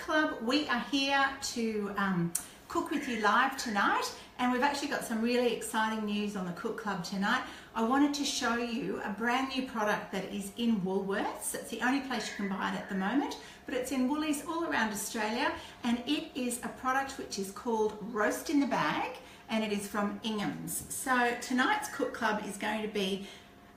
Club. We are here to cook with you live tonight, and we've actually got some really exciting news on the Cook Club tonight. I wanted to show you a brand new product that is in Woolworths. It's the only place you can buy it at the moment, but it's in Woolies all around Australia, and it is a product which is called Roast in the Bag, and it is from Ingham's. So tonight's Cook Club is going to be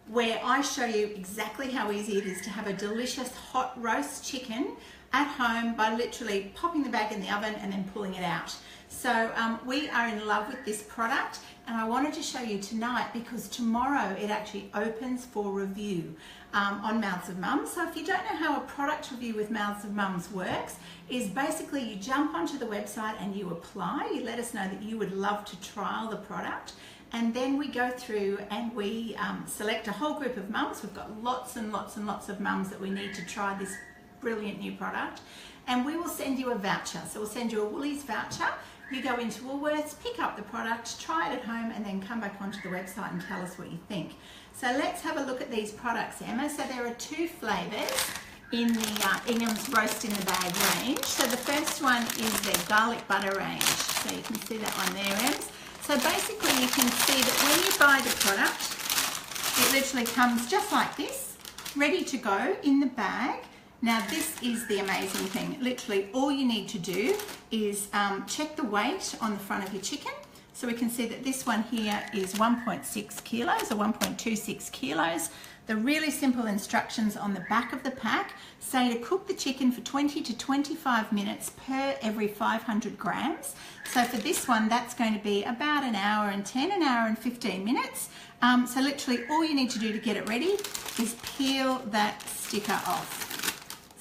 where I show you exactly how easy it is to have a delicious hot roast chicken at home by literally popping the bag in the oven and then pulling it out. So we are in love with this product, and I wanted to show you tonight because tomorrow it actually opens for review on Mouths of Mums. So if you don't know how a product review with Mouths of Mums works, is basically you jump onto the website and you apply, you let us know that you would love to trial the product, and then we go through and we select a whole group of mums. We've got lots and lots and lots of mums that we need to try this brilliant new product, and we will send you a voucher. So we'll send you a Woolies voucher. You go into Woolworths, pick up the product, try it at home, and then come back onto the website and tell us what you think. So let's have a look at these products, Emma. So there are two flavours in the Ingham's Roast in the Bag range. So the first one is their garlic butter range. So you can see that one there, Ems. So basically you can see that when you buy the product, it literally comes just like this, ready to go in the bag. Now this is the amazing thing. Literally all you need to do is check the weight on the front of your chicken. So we can see that this one here is 1.6 kilos or 1.26 kilos. The really simple instructions on the back of the pack say to cook the chicken for 20 to 25 minutes per every 500 grams. So for this one, that's going to be about an hour and 10, an hour and 15 minutes. So literally all you need to do to get it ready is peel that sticker off.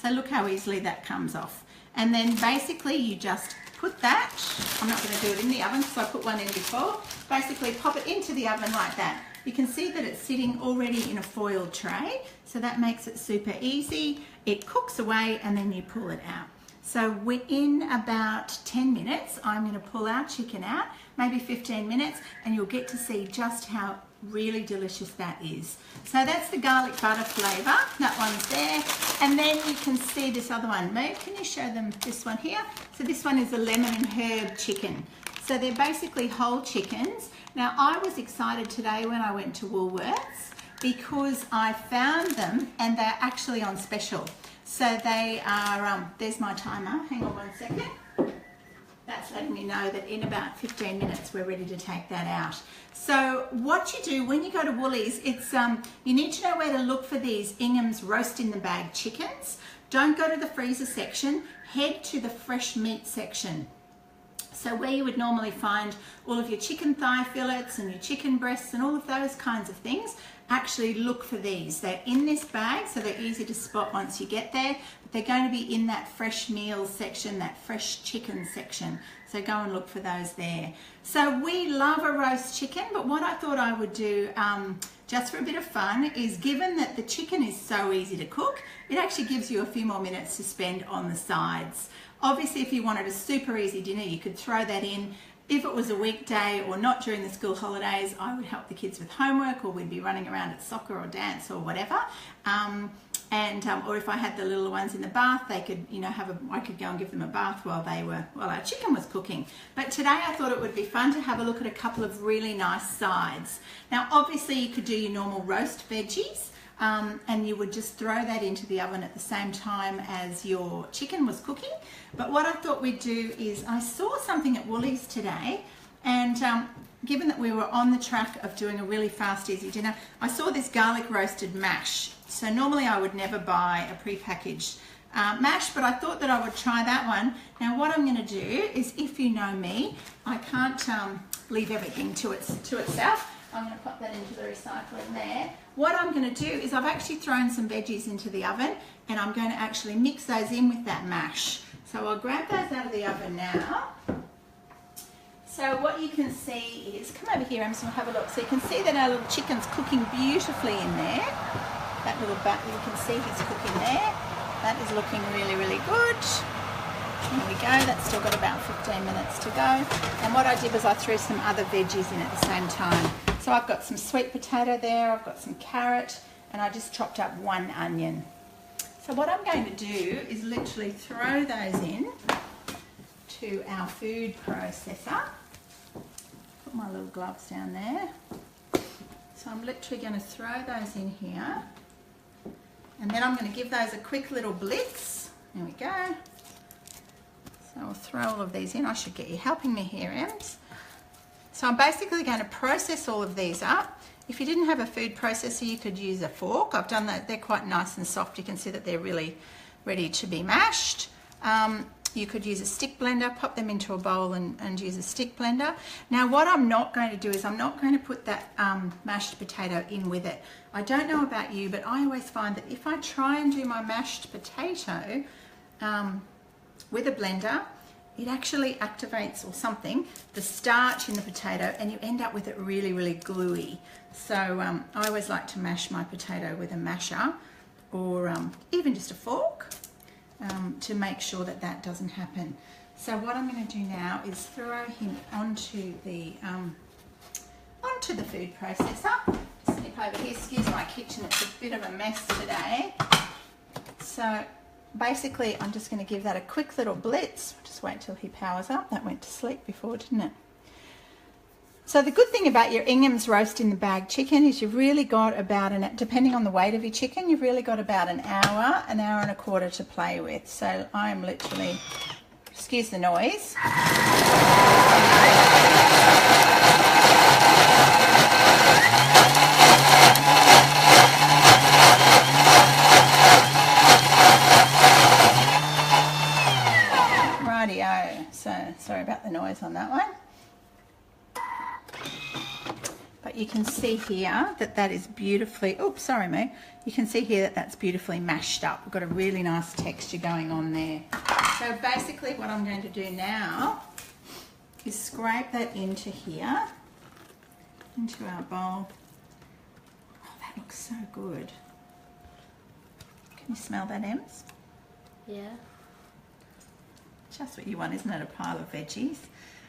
So look how easily that comes off. And then basically you just put that, I'm not going to do it in the oven because I put one in before, basically pop it into the oven like that. You can see that it's sitting already in a foil tray, so that makes it super easy. It cooks away and then you pull it out. So within about 10 minutes, I'm going to pull our chicken out, maybe 15 minutes, and you'll get to see just how really delicious that is. So that's the garlic butter flavour, that one's there. And then you can see this other one. Meg, can you show them this one here? So this one is a lemon and herb chicken. So they're basically whole chickens. Now I was excited today when I went to Woolworths because I found them and they're actually on special. So they are, there's my timer, hang on 1 second. That's letting me know that in about 15 minutes we're ready to take that out. So what you do when you go to Woolies, it's you need to know where to look for these Ingham's Roast in the Bag chickens. Don't go to the freezer section, head to the fresh meat section. So where you would normally find all of your chicken thigh fillets and your chicken breasts and all of those kinds of things, actually look for these. They're in this bag, so they're easy to spot once you get there, but they're going to be in that fresh meals section, that fresh chicken section. So go and look for those there. So we love a roast chicken, but what I thought I would do just for a bit of fun is, given that the chicken is so easy to cook, it actually gives you a few more minutes to spend on the sides. Obviously, if you wanted a super easy dinner, you could throw that in. If it was a weekday or not during the school holidays, I would help the kids with homework, or we'd be running around at soccer or dance or whatever. Or if I had the little ones in the bath, they could, you know, I could go and give them a bath while our chicken was cooking. But today I thought it would be fun to have a look at a couple of really nice sides. Now, obviously you could do your normal roast veggies. And you would just throw that into the oven at the same time as your chicken was cooking. But what I thought we'd do is, I saw something at Woolies today, and given that we were on the track of doing a really fast, easy dinner, I saw this garlic roasted mash. So normally I would never buy a prepackaged mash, but I thought that I would try that one. Now what I'm going to do is, if you know me, I can't leave everything to itself. I'm going to pop that into the recycling there. What I'm going to do is, I've actually thrown some veggies into the oven, and I'm going to actually mix those in with that mash. So I'll grab those out of the oven now. So what you can see is, come over here, Emerson, have a look. So you can see that our little chicken's cooking beautifully in there. That little bat, you can see he's cooking there. That is looking really, really good. There we go, that's still got about 15 minutes to go. And what I did was I threw some other veggies in at the same time. So I've got some sweet potato there, I've got some carrot, and I just chopped up 1 onion. So what I'm going to do is literally throw those in to our food processor. Put my little gloves down there. So I'm literally going to throw those in here. And then I'm going to give those a quick little blitz. There we go. So I'll throw all of these in. I should get you helping me here, Ems. So I'm basically going to process all of these up. If you didn't have a food processor, you could use a fork. I've done that. They're quite nice and soft. You can see that they're really ready to be mashed. You could use a stick blender, pop them into a bowl and use a stick blender. Now what I'm not going to do is I'm not going to put that mashed potato in with it. I don't know about you, but I always find that if I try and do my mashed potato with a blender, it actually activates or something, the starch in the potato, and you end up with it really, really gluey. So I always like to mash my potato with a masher or even just a fork. To make sure that that doesn't happen. So what I'm going to do now is throw him onto the food processor. Just snip over here. Excuse my kitchen, it's a bit of a mess today. So basically I'm just going to give that a quick little blitz. Just wait till he powers up. That went to sleep before, didn't it? So the good thing about your Ingham's roast in the bag chicken is you've really got about, depending on the weight of your chicken, you've really got about an hour and a quarter to play with. So I'm literally, excuse the noise. Rightio. So sorry about the noise on that one. But you can see here that that is beautifully, oops, sorry Mo, you can see here that that's beautifully mashed up. We've got a really nice texture going on there. So basically what I'm going to do now is scrape that into here, into our bowl. Oh, that looks so good. Can you smell that, Ems? Yeah. Just what you want, isn't it? A pile of veggies.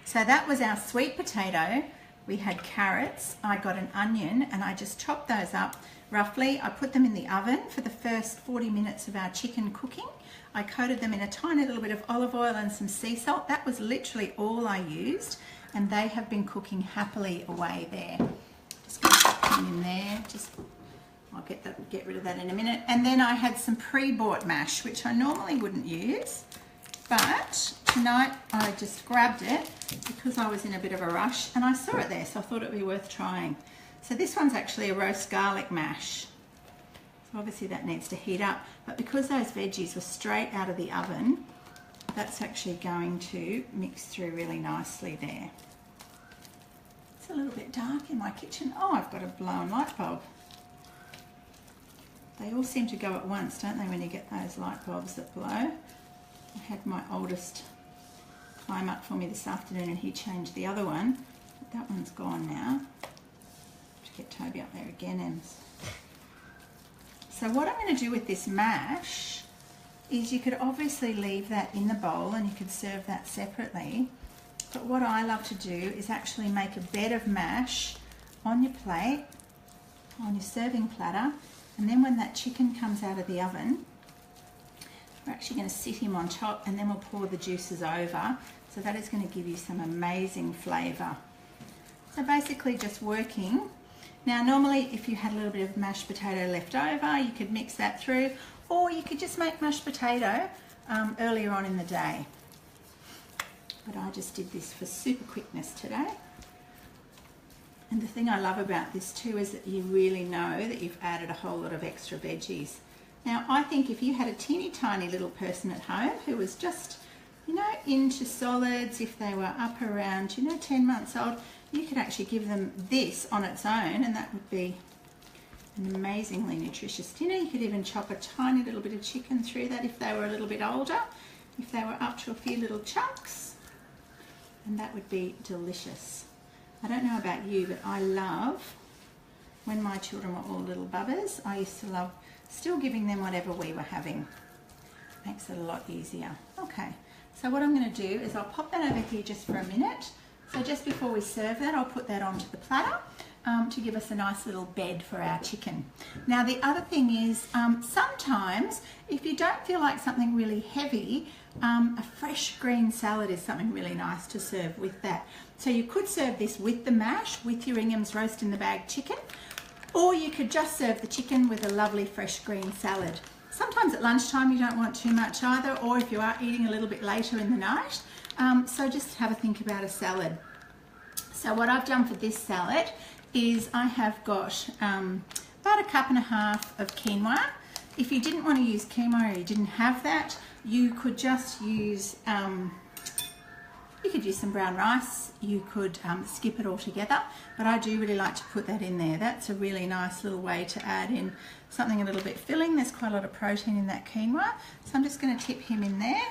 So that was our sweet potato. We had carrots, I got an onion, and I just chopped those up roughly. I put them in the oven for the first 40 minutes of our chicken cooking. I coated them in a tiny little bit of olive oil and some sea salt. That was literally all I used, and they have been cooking happily away there. Just going to put them in there. I'll get rid of that in a minute. And then I had some pre-bought mash, which I normally wouldn't use. But tonight I just grabbed it because I was in a bit of a rush and I saw it there, so I thought it would be worth trying. So this one's actually a roast garlic mash. So obviously that needs to heat up, but because those veggies were straight out of the oven, that's actually going to mix through really nicely there. It's a little bit dark in my kitchen. Oh, I've got a blown light bulb. They all seem to go at once, don't they, when you get those light bulbs that blow. I had my oldest climb up for me this afternoon and he changed the other one. But that one's gone now. To get Toby up there again, Ems. So what I'm going to do with this mash is you could obviously leave that in the bowl and you could serve that separately. But what I love to do is actually make a bed of mash on your plate, on your serving platter, and then when that chicken comes out of the oven, we're actually going to sit him on top and then we'll pour the juices over. So that is going to give you some amazing flavour. So basically just working. Now normally if you had a little bit of mashed potato left over, you could mix that through, or you could just make mashed potato earlier on in the day. But I just did this for super quickness today. And the thing I love about this too is that you really know that you've added a whole lot of extra veggies. Now, I think if you had a teeny tiny little person at home who was just, you know, into solids, if they were up around, 10 months old, you could actually give them this on its own and that would be an amazingly nutritious dinner. You could even chop a tiny little bit of chicken through that if they were a little bit older, if they were up to a few little chunks, and that would be delicious. I don't know about you, but I love, when my children were all little bubbers, I used to love still giving them whatever we were having. Makes it a lot easier. Okay, so what I'm going to do is I'll pop that over here just for a minute. So just before we serve that, I'll put that onto the platter to give us a nice little bed for our chicken. Now the other thing is, sometimes if you don't feel like something really heavy, a fresh green salad is something really nice to serve with that. So you could serve this with the mash, with your Ingham's roast in the bag chicken, or you could just serve the chicken with a lovely fresh green salad. Sometimes at lunchtime you don't want too much either, or if you are eating a little bit later in the night. So just have a think about a salad. So what I've done for this salad is I have got about 1.5 cups of quinoa. If you didn't want to use quinoa or you didn't have that, you could just use some brown rice. You could skip it altogether, but I do really like to put that in there. That's a really nice little way to add in something a little bit filling. There's quite a lot of protein in that quinoa, so I'm just going to tip him in there.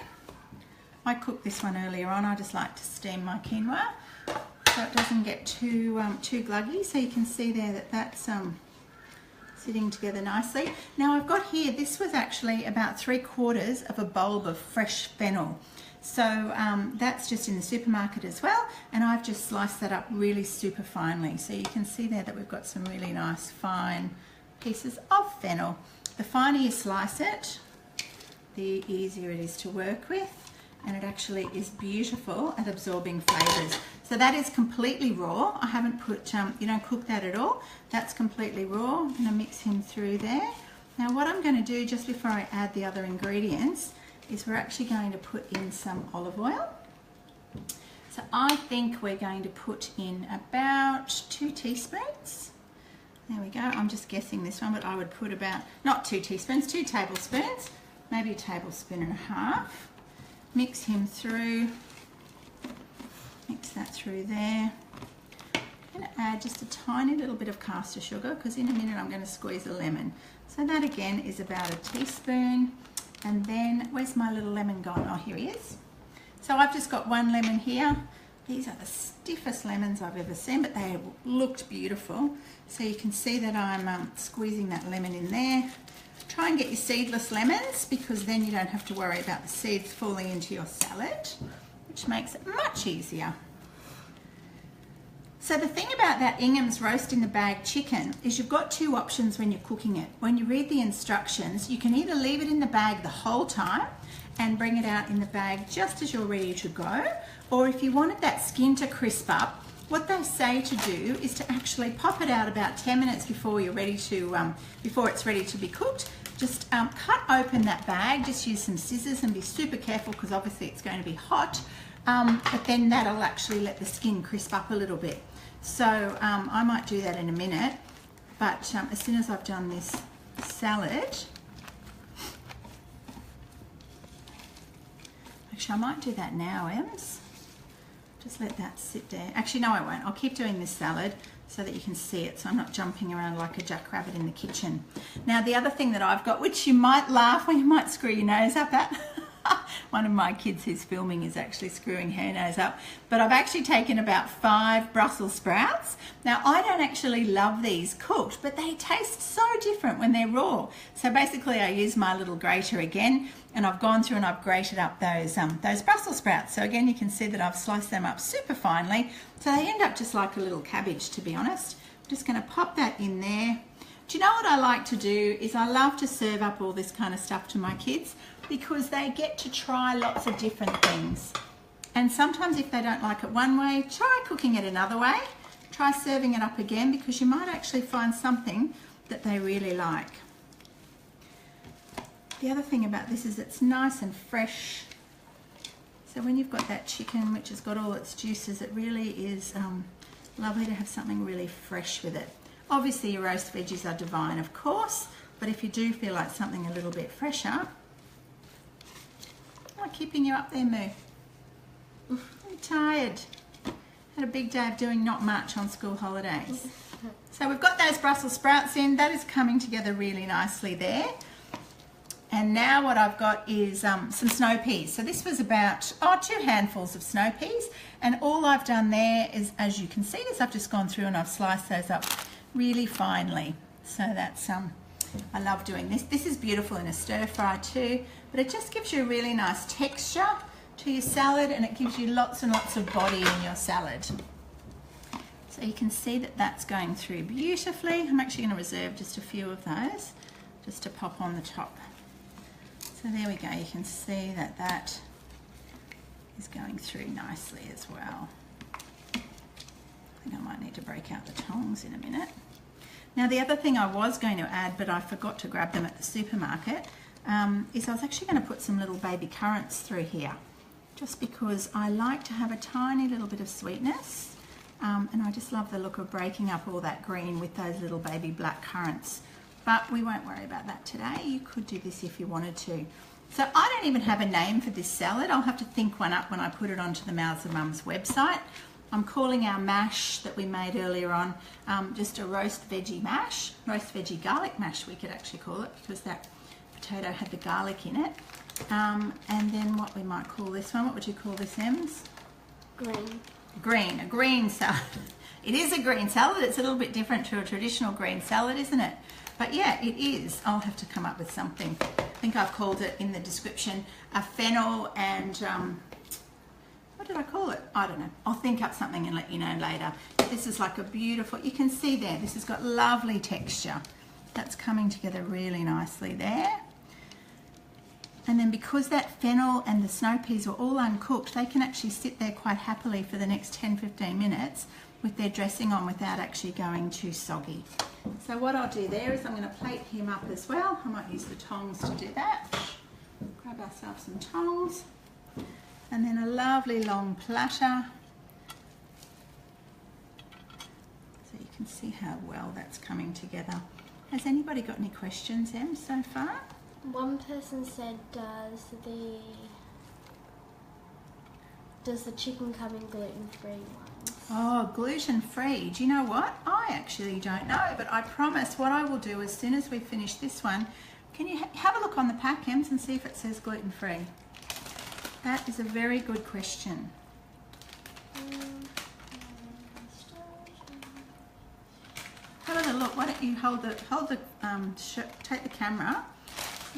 I cooked this one earlier on. I just like to steam my quinoa so it doesn't get too gluggy. So you can see there that that's sitting together nicely. Now I've got here, this was actually about 3/4 of a bulb of fresh fennel. So that's just in the supermarket as well, and I've just sliced that up really super finely. So you can see there that we've got some really nice fine pieces of fennel. The finer you slice it, the easier it is to work with, and it actually is beautiful at absorbing flavours. So that is completely raw. I haven't put, you don't cook that at all. That's completely raw. I'm going to mix him through there. Now what I'm going to do just before I add the other ingredients is we're actually going to put in some olive oil. So I think we're going to put in about 2 teaspoons. There we go. I'm just guessing this one, but I would put about, not 2 teaspoons, 2 tablespoons, maybe 1.5 tablespoons. Mix him through, mix that through there. I'm going to add just a tiny little bit of caster sugar because in a minute I'm going to squeeze a lemon. So that again is about 1 teaspoon. And then, where's my little lemon gone? Oh, here he is. So I've just got 1 lemon here. These are the stiffest lemons I've ever seen, but they looked beautiful. So you can see that I'm squeezing that lemon in there. Try and get your seedless lemons because then you don't have to worry about the seeds falling into your salad, which makes it much easier. So the thing about that Ingham's roast in the bag chicken is you've got 2 options when you're cooking it. When you read the instructions, you can either leave it in the bag the whole time and bring it out in the bag just as you're ready to go, or if you wanted that skin to crisp up, what they say to do is to actually pop it out about 10 minutes before you're ready to, before it's ready to be cooked. Just cut open that bag, just use some scissors and be super careful because obviously it's going to be hot, but then that'll actually let the skin crisp up a little bit. So I might do that in a minute, but as soon as I've done this salad, actually I might do that now, Ems. Just let that sit there. Actually, no, I won't. I'll keep doing this salad so that you can see it, so I'm not jumping around like a jackrabbit in the kitchen. Now, the other thing that I've got, which you might laugh or you might screw your nose up at, one of my kids who's filming is actually screwing her nose up, but I've actually taken about 5 Brussel sprouts. Now, I don't actually love these cooked, but they taste so different when they're raw. So basically, I use my little grater again, and I've gone through and I've grated up those Brussel sprouts. So again, you can see that I've sliced them up super finely. So they end up just like a little cabbage, to be honest. I'm just going to pop that in there. Do you know what I like to do is I love to serve up all this kind of stuff to my kids because they get to try lots of different things. And sometimes if they don't like it one way, try cooking it another way. Try serving it up again because you might actually find something that they really like. The other thing about this is it's nice and fresh. So when you've got that chicken which has got all its juices, it really is lovely to have something really fresh with it. Obviously your roast veggies are divine, of course, but if you do feel like something a little bit fresher, I'm keeping you up there, Moo. I'm tired. Had a big day of doing not much on school holidays. So we've got those Brussels sprouts in. That is coming together really nicely there. And now what I've got is some snow peas. So this was about 2 handfuls of snow peas, and all I've done there is, as you can see, is I've just gone through and I've sliced those up really finely. So that's I love doing this. This is beautiful in a stir fry too, but it just gives you a really nice texture to for your salad, and it gives you lots and lots of body in your salad. So you can see that that's going through beautifully. I'm actually going to reserve just a few of those just to pop on the top. So there we go, you can see that that is going through nicely as well. I think I might need to break out the tongs in a minute. Now the other thing I was going to add, but I forgot to grab them at the supermarket, is I was actually going to put some little baby currants through here, just because I like to have a tiny little bit of sweetness, and I just love the look of breaking up all that green with those little baby black currants. But we won't worry about that today. You could do this if you wanted to. So I don't even have a name for this salad. I'll have to think one up when I put it onto the Mouths of Mums website. I'm calling our mash that we made earlier on just a roast veggie mash, roast veggie garlic mash we could actually call it, because that potato had the garlic in it. And then what we might call this one, what would you call this, Ems? Green. Green, a green salad. It is a green salad. It's a little bit different to a traditional green salad, isn't it? But yeah, it is. I'll have to come up with something. I think I've called it in the description a fennel and, what did I call it? I don't know. I'll think up something and let you know later. This is like a beautiful, you can see there, this has got lovely texture. That's coming together really nicely there. And then because that fennel and the snow peas were all uncooked, they can actually sit there quite happily for the next 10-15 minutes with their dressing on without actually going too soggy. So what I'll do there is I'm going to plate him up as well. I might use the tongs to do that. Grab ourselves some tongs. And then a lovely long platter. So you can see how well that's coming together. Has anybody got any questions, Em, so far? One person said, does the chicken come in gluten-free ones? Oh, gluten-free. Do you know what? I actually don't know, but I promise what I will do as soon as we finish this one, can you have a look on the pack, Ems, and see if it says gluten-free? That is a very good question. Have a look. Why don't you take the camera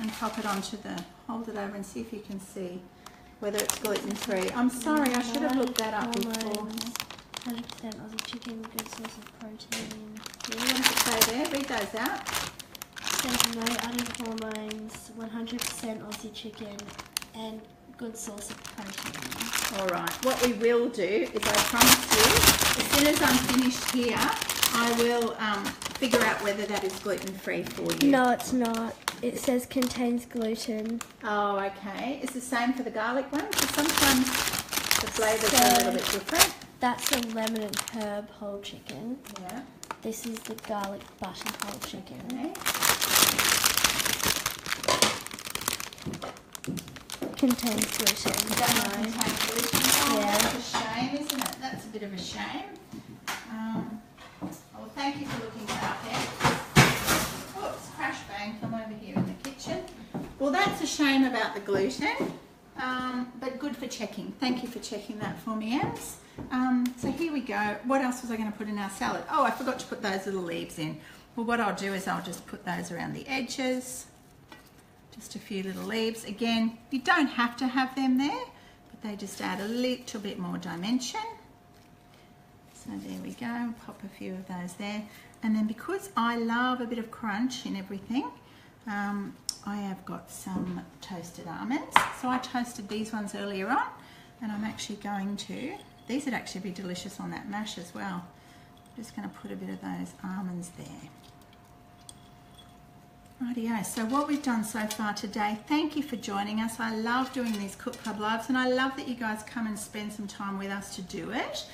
and pop it onto hold it over and see if you can see whether it's gluten-free. I'm sorry, I should have looked that up before. 100% Aussie chicken, good source of protein. Yeah, what does it say there? Read those out. Says no added hormones, 100% Aussie chicken, and good source of protein. All right, what we will do is I promise you, as soon as I'm finished here, I will figure out whether that is gluten-free for you. No, it's not. It says contains gluten. Oh, okay. It's the same for the garlic one, because sometimes the flavours are a little bit different. That's a lemon and herb whole chicken. Yeah. This is the garlic butter whole chicken. Okay. Contains gluten. That one contains gluten. Oh, Yeah. that's a shame, isn't it? That's a bit of a shame. Well, thank you for looking that up there. Oops, crash bang from over here in the kitchen. Well, that's a shame about the gluten, but good for checking. Thank you for checking that for me, Ems. So here we go. What else was I going to put in our salad? Oh, I forgot to put those little leaves in. Well, what I'll do is I'll just put those around the edges. Just a few little leaves. Again, you don't have to have them there, but they just add a little bit more dimension. So there we go, pop a few of those there. And then because I love a bit of crunch in everything, I have got some toasted almonds. So I toasted these ones earlier on, and I'm actually going to, these would actually be delicious on that mash as well. I'm just going to put a bit of those almonds there. Rightio, so what we've done so far today, thank you for joining us. I love doing these Cook Club Lives, and I love that you guys come and spend some time with us to do it.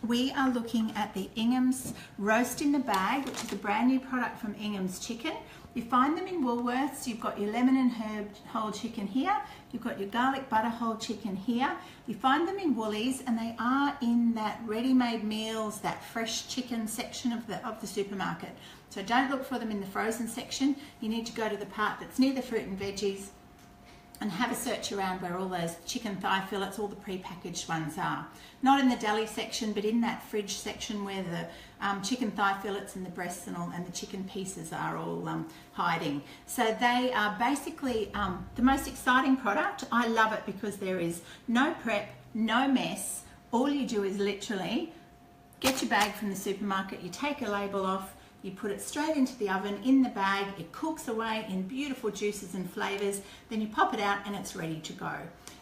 We are looking at the Ingham's Roast in the Bag, which is a brand new product from Ingham's Chicken. You find them in Woolworths. You've got your lemon and herb whole chicken here. You've got your garlic butter whole chicken here. You find them in Woolies, and they are in that ready-made meals, that fresh chicken section of the supermarket. So don't look for them in the frozen section. You need to go to the part that's near the fruit and veggies and have a search around where all those chicken thigh fillets, all the pre-packaged ones are. Not in the deli section, but in that fridge section where the chicken thigh fillets and the breasts and the chicken pieces are all hiding. So they are basically the most exciting product. I love it because there is no prep, no mess. All you do is literally get your bag from the supermarket, you take a label off, you put it straight into the oven in the bag, it cooks away in beautiful juices and flavours, then you pop it out and it's ready to go.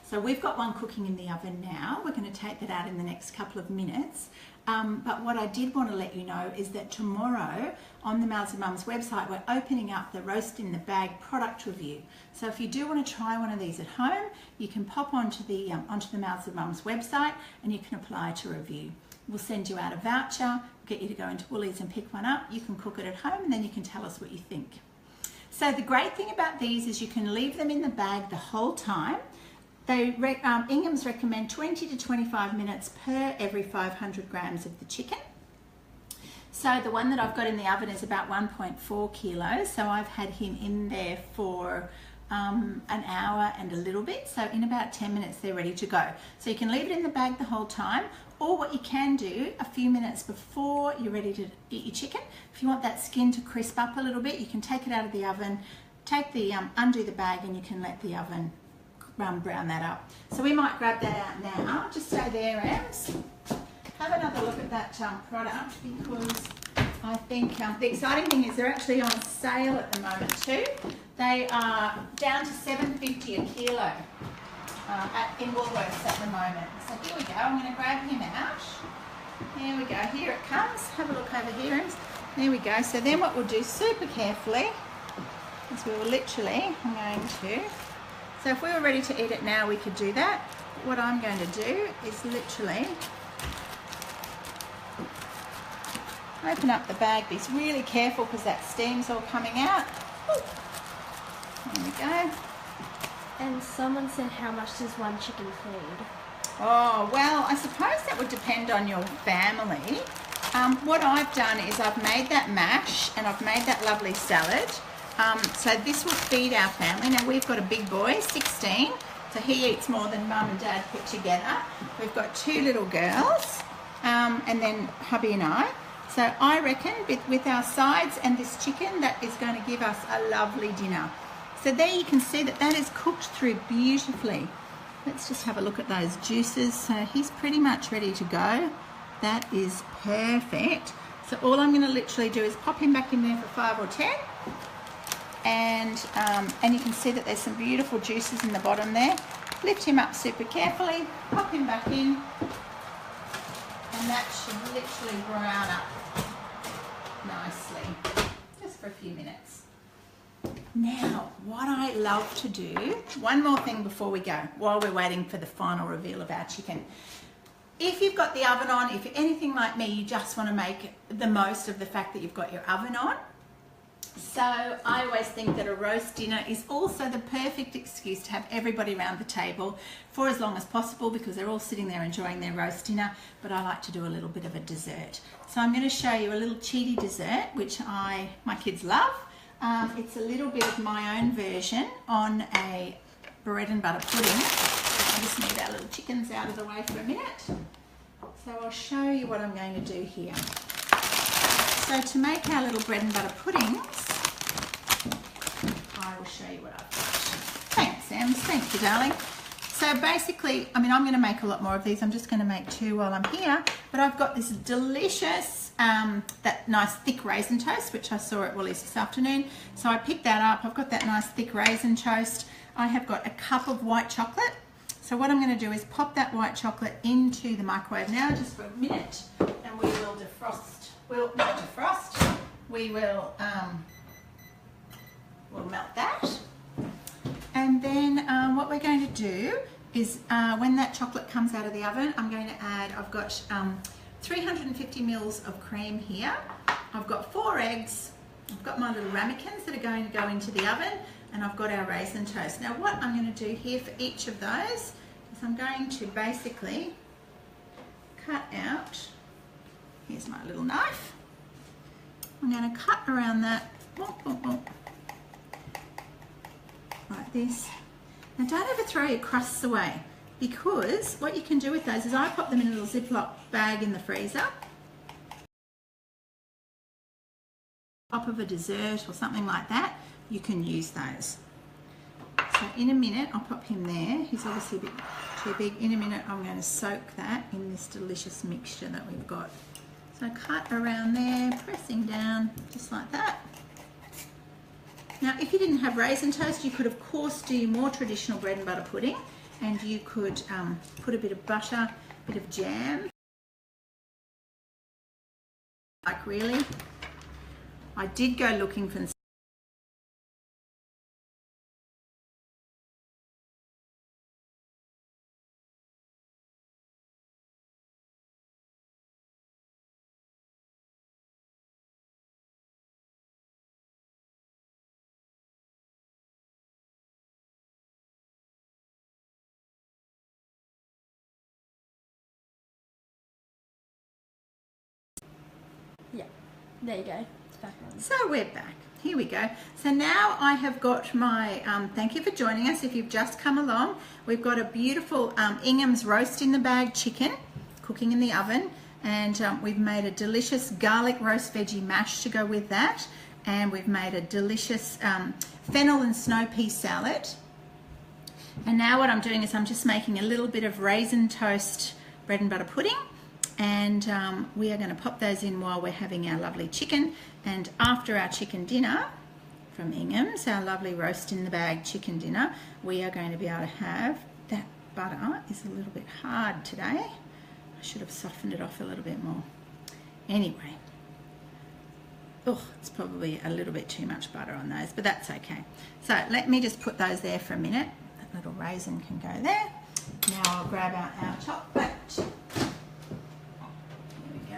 So we've got one cooking in the oven now. We're going to take that out in the next couple of minutes. But what I did want to let you know is that tomorrow on the Mouths of Mums website, we're opening up the roast in the bag product review. So if you do want to try one of these at home, you can pop onto the Mouths of Mums website and you can apply to review. We'll send you out a voucher, get you to go into Woolies and pick one up. You can cook it at home and then you can tell us what you think. So the great thing about these is you can leave them in the bag the whole time. Ingham's recommend 20 to 25 minutes per every 500 grams of the chicken. So the one that I've got in the oven is about 1.4 kilos. So I've had him in there for an hour and a little bit. So in about 10 minutes, they're ready to go. So you can leave it in the bag the whole time. Or what you can do a few minutes before you're ready to eat your chicken, if you want that skin to crisp up a little bit, you can take it out of the oven, undo the bag, and you can let the oven brown that up. So we might grab that out now. Just stay there, Ems. Have another look at that product, because I think the exciting thing is they're actually on sale at the moment too. They are down to $7.50 a kilo. In Woolworths at the moment. So here we go, I'm going to grab him out. There we go, here it comes. Have a look over here. There we go. So then what we'll do super carefully is we will literally, so if we were ready to eat it now, we could do that. But what I'm going to do is literally open up the bag. Be really careful because that steam's all coming out. There we go. And someone said, how much does one chicken feed? Oh, well, I suppose that would depend on your family. What I've done is I've made that mash and I've made that lovely salad. So this will feed our family. Now we've got a big boy, 16, so he eats more than Mum and Dad put together. We've got 2 little girls, and then hubby and I. So I reckon with our sides and this chicken, that is going to give us a lovely dinner. So there you can see that is cooked through beautifully. Let's just have a look at those juices. So he's pretty much ready to go. That is perfect. So all I'm going to literally do is pop him back in there for 5 or 10. And you can see that there's some beautiful juices in the bottom there. Lift him up super carefully, pop him back in, and that should literally brown up nicely, just for a few minutes. Now, what I love to do, one more thing before we go, while we're waiting for the final reveal of our chicken. If you've got the oven on, if you're anything like me, you just want to make the most of the fact that you've got your oven on. So I always think that a roast dinner is also the perfect excuse to have everybody around the table for as long as possible, because they're all sitting there enjoying their roast dinner, but I like to do a little bit of a dessert. So I'm going to show you a little cheaty dessert, which my kids love. It's a little bit of my own version on a bread and butter pudding. I just need our little chickens out of the way for a minute. So I'll show you what I'm going to do here. So to make our little bread and butter puddings, I will show you what I've got. Thanks, Sam. Thank you, darling. So basically, I mean, I'm going to make a lot more of these. I'm just going to make 2 while I'm here. But I've got this delicious, that nice thick raisin toast, which I saw at Woolies this afternoon. So I picked that up. I've got that nice thick raisin toast. I have got a cup of white chocolate. So what I'm going to do is pop that white chocolate into the microwave now, just for a minute, and we will defrost. We'll not defrost. We will we'll melt that, and then what we're going to do is when that chocolate comes out of the oven, I'm going to add. I've got 350 mils of cream here. I've got 4 eggs. I've got my little ramekins that are going to go into the oven, and I've got our raisin toast. Now what I'm going to do here for each of those is I'm going to basically cut out. Here's my little knife. I'm going to cut around that like this. Now don't ever throw your crusts away, because what you can do with those is I pop them in a little Ziploc bag in the freezer. Top of a dessert or something like that, you can use those. So in a minute, I'll pop him there. He's obviously a bit too big. In a minute, I'm going to soak that in this delicious mixture that we've got. So cut around there, pressing down, just like that. Now, if you didn't have raisin toast, you could of course do more traditional bread and butter pudding, and you could put a bit of butter, a bit of jam. Like really, I did go looking for Yeah, there you go. It's back on. So we're back. Here we go. So now I have got my, thank you for joining us if you've just come along. We've got a beautiful Ingham's roast in the bag chicken cooking in the oven, and we've made a delicious garlic roast veggie mash to go with that, and we've made a delicious fennel and snow pea salad. And now what I'm doing is I'm just making a little bit of raisin toast bread and butter pudding, and we are going to pop those in while we're having our lovely chicken. And after our chicken dinner from Ingham's, our lovely roast in the bag chicken dinner, we are going to be able to have that butter is a little bit hard today. I should have softened it off a little bit more. Anyway, oh, it's probably a little bit too much butter on those, but that's okay. So let me just put those there for a minute. That little raisin can go there. Now I'll grab out our chocolate.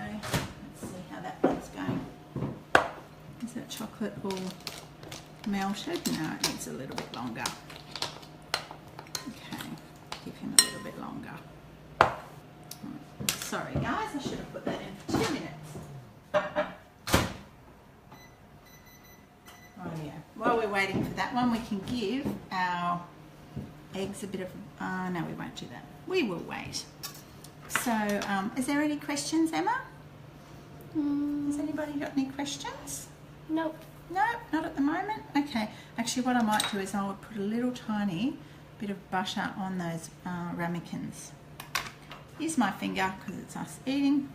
Let's see how that one's going. Is that chocolate all melted? No, it needs a little bit longer. Okay, give him a little bit longer. Sorry guys, I should have put that in for 2 minutes. Oh yeah. While we're waiting for that one, we can give our eggs a bit of, no, we won't do that. We will wait. So, is there any questions, Emma? Has anybody got any questions? Nope. No, not at the moment. Okay. Actually, what I might do is I would put a little tiny bit of butter on those ramekins. Use my finger because it's us eating.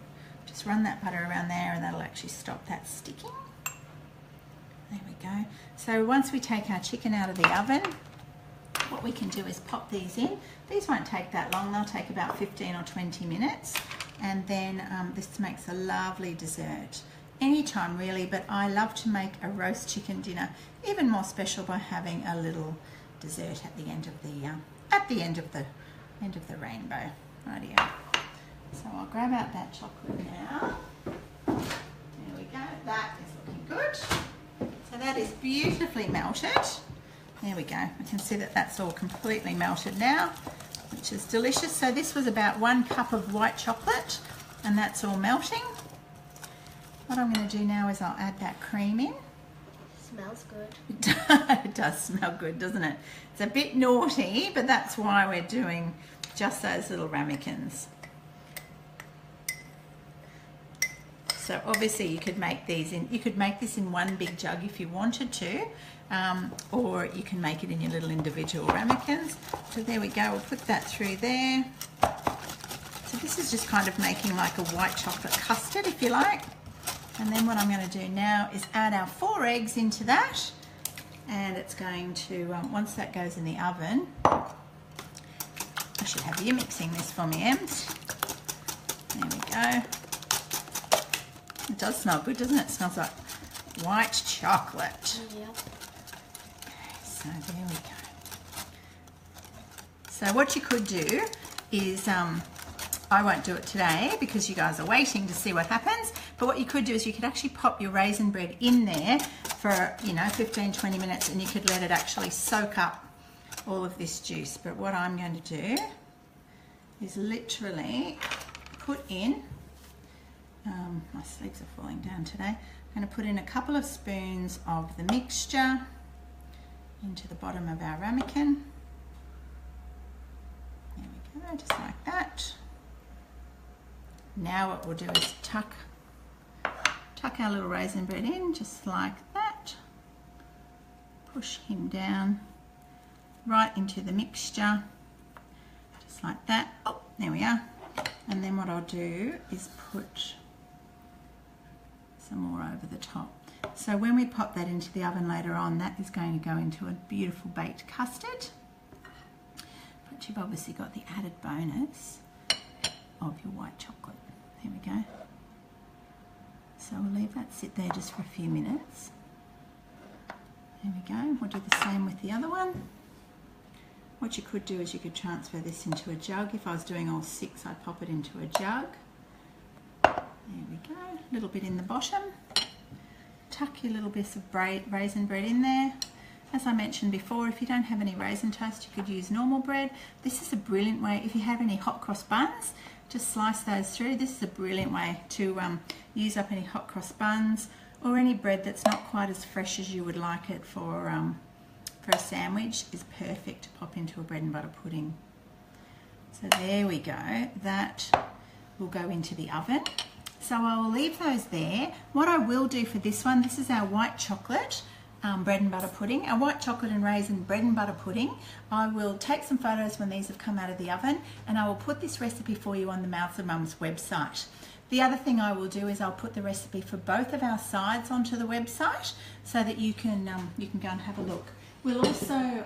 Just run that butter around there, and that'll actually stop that sticking. There we go. So once we take our chicken out of the oven, what we can do is pop these in. These won't take that long. They'll take about 15 or 20 minutes. And then this makes a lovely dessert. Anytime really, but I love to make a roast chicken dinner even more special by having a little dessert at the end of the rainbow. Rightio. So I'll grab out that chocolate now. There we go. That is looking good. So that is beautifully melted. There we go. I can see that that's all completely melted now, which is delicious. So this was about 1 cup of white chocolate, and that's all melting. What I'm going to do now is I'll add that cream in. Smells good. It does smell good, doesn't it? It's a bit naughty, but that's why we're doing just those little ramekins. So obviously you could make these in, you could make this in one big jug if you wanted to, or you can make it in your little individual ramekins. So there we go, we'll put that through there. So this is just kind of making like a white chocolate custard, if you like. And then what I'm going to do now is add our 4 eggs into that, and it's going to, once that goes in the oven, I should have you mixing this for me, Ems. There we go. It does smell good, doesn't it? It smells like white chocolate. Yeah. Okay, so there we go. So what you could do is, I won't do it today because you guys are waiting to see what happens, but what you could do is you could actually pop your raisin bread in there for, you know, 15-20 minutes, and you could let it actually soak up all of this juice. But what I'm going to do is literally put in, my sleeves are falling down today, I'm going to put in a couple of spoons of the mixture into the bottom of our ramekin. together, just like that. Now what we'll do is tuck our little raisin bread in, just like that. Push him down right into the mixture, just like that. Oh, there we are. And then what I'll do is put some more over the top. So when we pop that into the oven later on, that is going to go into a beautiful baked custard. But you've obviously got the added bonus of your white chocolate. There we go. So we'll leave that sit there just for a few minutes. There we go. We'll do the same with the other one. What you could do is you could transfer this into a jug. If I was doing all 6, I'd pop it into a jug. There we go. A little bit in the bottom. Tuck your little bits of raisin bread in there. As I mentioned before, if you don't have any raisin toast, you could use normal bread. This is a brilliant way, if you have any hot cross buns, just slice those through. This is a brilliant way to use up any hot cross buns or any bread that's not quite as fresh as you would like it for a sandwich. Is perfect to pop into a bread and butter pudding. So there we go. That will go into the oven. So I will leave those there. What I will do for this one, this is our white chocolate bread and butter pudding, our white chocolate and raisin bread and butter pudding. I will take some photos when these have come out of the oven, and I will put this recipe for you on the Mouths of Mum's website. The other thing I will do is I'll put the recipe for both of our sides onto the website so that you can go and have a look. We'll also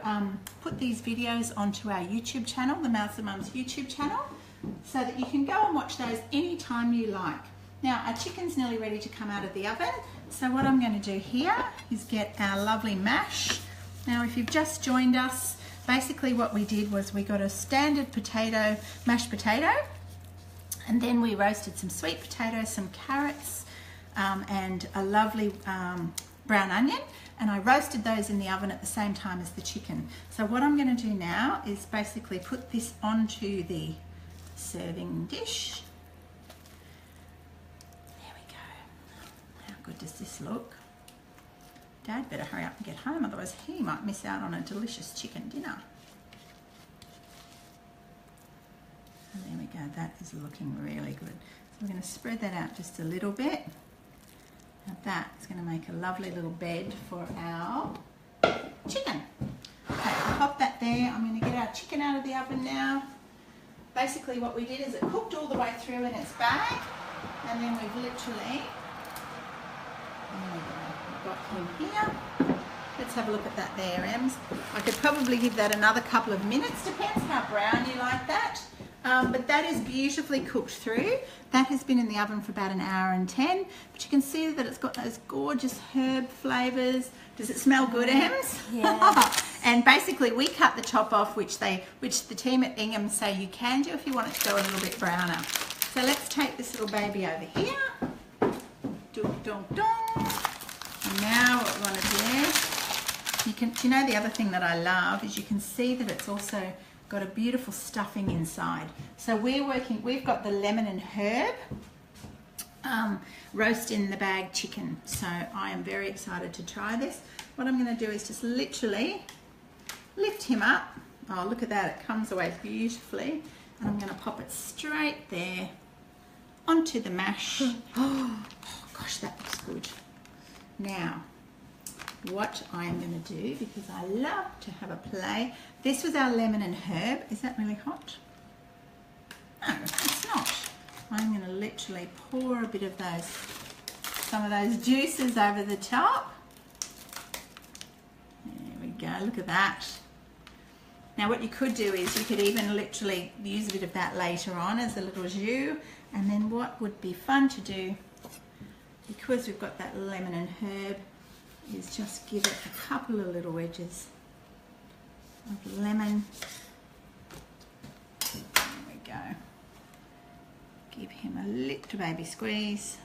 put these videos onto our YouTube channel, the Mouths of Mum's YouTube channel, so that you can go and watch those anytime you like. Now our chicken's nearly ready to come out of the oven, so what I'm going to do here is get our lovely mash. Now if you've just joined us, basically what we did was we got a standard mashed potato, and then we roasted some sweet potatoes, some carrots, and a lovely brown onion, and I roasted those in the oven at the same time as the chicken. So what I'm going to do now is basically put this onto the serving dish. How good does this look? Dad better hurry up and get home, otherwise he might miss out on a delicious chicken dinner. And there we go, that is looking really good. So we're going to spread that out just a little bit. Now that is going to make a lovely little bed for our chicken. Okay, I'll pop that there. I'm going to get our chicken out of the oven now. Basically what we did is it cooked all the way through in its bag, and then we've literally got him here. Let's have a look at that there, Ems. I could probably give that another couple of minutes, depends how brown you like that. But that is beautifully cooked through. That has been in the oven for about 1 hour and 10, but you can see that it's got those gorgeous herb flavours. Does it smell good, Ems? Yeah. And basically we cut the top off, which the team at Ingham say you can do if you want it to go a little bit browner. So let's take this little baby over here. Dong, dong, dong. And now what we want to do, you know the other thing that I love is you can see that it's also got a beautiful stuffing inside. So we've got the lemon and herb roast in the bag chicken. So I am very excited to try this. What I'm going to do is just literally lift him up. Oh, look at that, it comes away beautifully. And I'm going to pop it straight there onto the mash. Oh gosh, that looks good. Now, what I am going to do, because I love to have a play, this was our lemon and herb. Is that really hot? No, it's not. I'm going to literally pour a bit of some of those juices over the top. There we go, look at that. Now what you could do is you could even literally use a bit of that later on as a little jus, and then what would be fun to do, because we've got that lemon and herb, is just give it a couple of little wedges of lemon. There we go. Give him a little baby squeeze.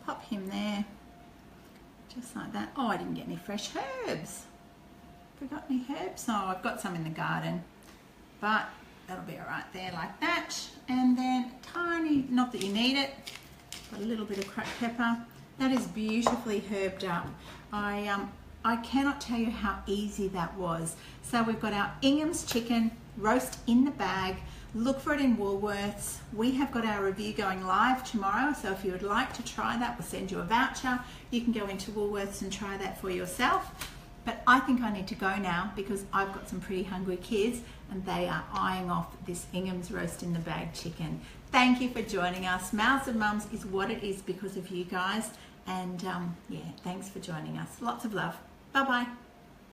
Pop him there, just like that. Oh, I didn't get any fresh herbs. Forgot any herbs? Oh, I've got some in the garden, but that'll be all right there like that. And then tiny, not that you need it, but a little bit of cracked pepper. That is beautifully herbed up. I cannot tell you how easy that was. So we've got our Ingham's chicken, roast in the bag. Look for it in Woolworths. We have got our review going live tomorrow, so if you would like to try that, we'll send you a voucher. You can go into Woolworths and try that for yourself. But I think I need to go now because I've got some pretty hungry kids and they are eyeing off this Ingham's roast in the bag chicken. Thank you for joining us. Mouths of Mums is what it is because of you guys. And yeah, thanks for joining us. Lots of love. Bye-bye.